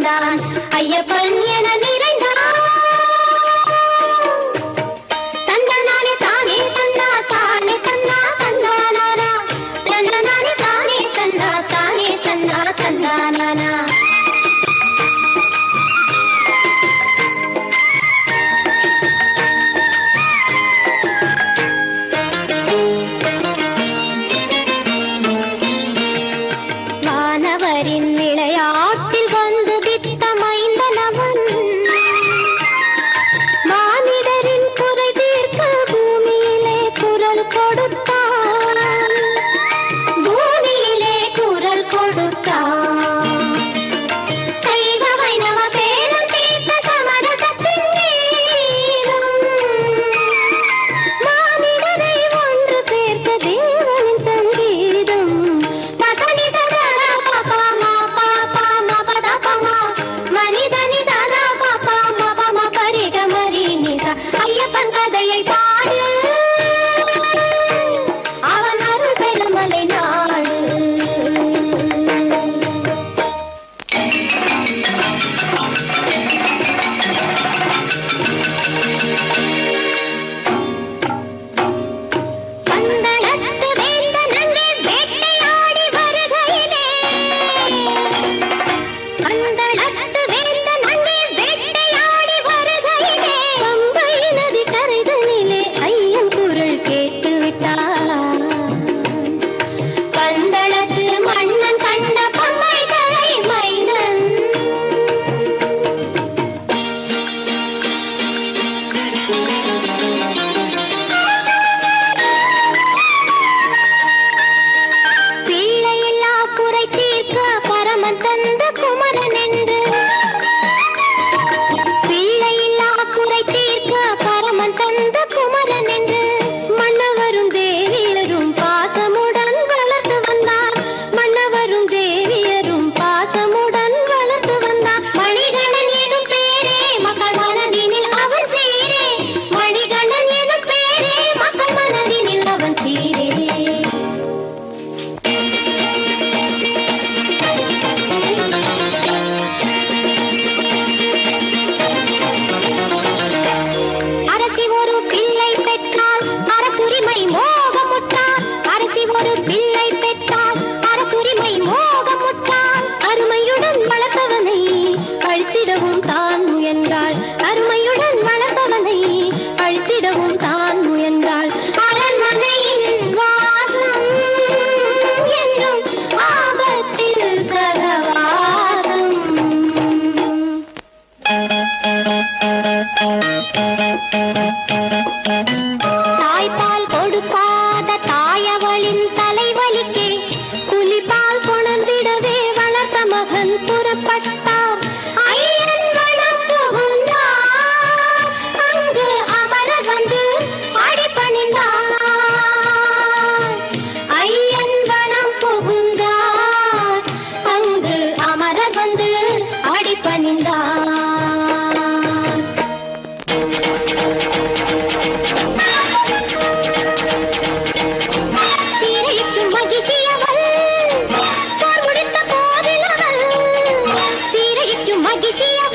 வந்தான் ஐயப்பன் என நிறைந்தான் தந்தனானே தானே தந்தா தானே தந்தா தந்தானானா தந்தனானே தானே தந்தா தானே தந்தா தந்தானானா விளையாட்டில் வந்து வித்த மைந்தனவன் மானிடரின் குறை தீர்க்க பூமியிலே குரல் கொடுத்தான் பூமியிலே குரல் கொடுத்தான் சைவ வைணவ பேரம் தீர்த்த சமரசத்தின் வீரம் மானிடரை ஒன்று சேர்த்த தேவனின் சங்கீதம் ஐயப்பன் கதையை பாடு அவன் அருள் பெருமலை நாடு பந்தளத்து வேந்தன் அங்கே வேட்டையாடி வருகையிலே பந்தளத்து வேந்தன் அங்கே வேட்டையாடி வருகையிலே பம்பை நதி கரைதலிலே ஐயன் குரல் கேட்டு விட்டார் பந்தளத்து மன்னன் கண்ட பம்பை கரை மைந்தன் பிள்ளையில்லா குறை தீர்க்க பரமன் தந்த குமரன் என்று பிள்ளையில்லா குறை தீர்க்க பரமன் தந்த குமரன் என்று மன்னவரும் தேவியரும் பாசமுடன் வளர்த்து வந்தார் மன்னவரும் தேவியரும் பாசமுடன் வளர்த்து வந்தார் மணிகண்டன் எனும் பேரே மக்கள் மனதினில் அவன் சீரே மணிகண்டன் எனும் பேரே மக்கள் மனதினில் அவன் சீரே அரசி ஒரு பிள்ளை பெற்றால் அரசுரிமை மோகமுற்றார் அரசி ஒரு பிள்ளை பெற்றால் அரசுரிமை மோகமுற்றார் அருமையுடன் வளர்த்தவனை அழித்திடவும் தான் முயன்றாள் அருமையுடன் வளர்த்தவனை அழித்திடவும் தான் முயன்றாள் அரண்மனையின் வாசம் என்றும் ஆபத்தில் சகவாசம் தாய்ப்பால் கொடுக்காத தாயவளின் தலைவலிக்கே புலிபால் கொணர்ந்திடவே வளர்த்த மகன் புறப்பட்டார் ஐயன் மனம் புகுந்தார் அங்கு அமரர் வந்து அடிபணிந்தார் ஐயன் மனம் புகுந்தார் அங்கு அமரர் வந்து அடிபணிந்தார் சீரழிக்கும் மகிழ்ச்சியவள் போர் முடித்த போதில் அவள் சீரழிக்கும் மகிழ்ச்சியவள்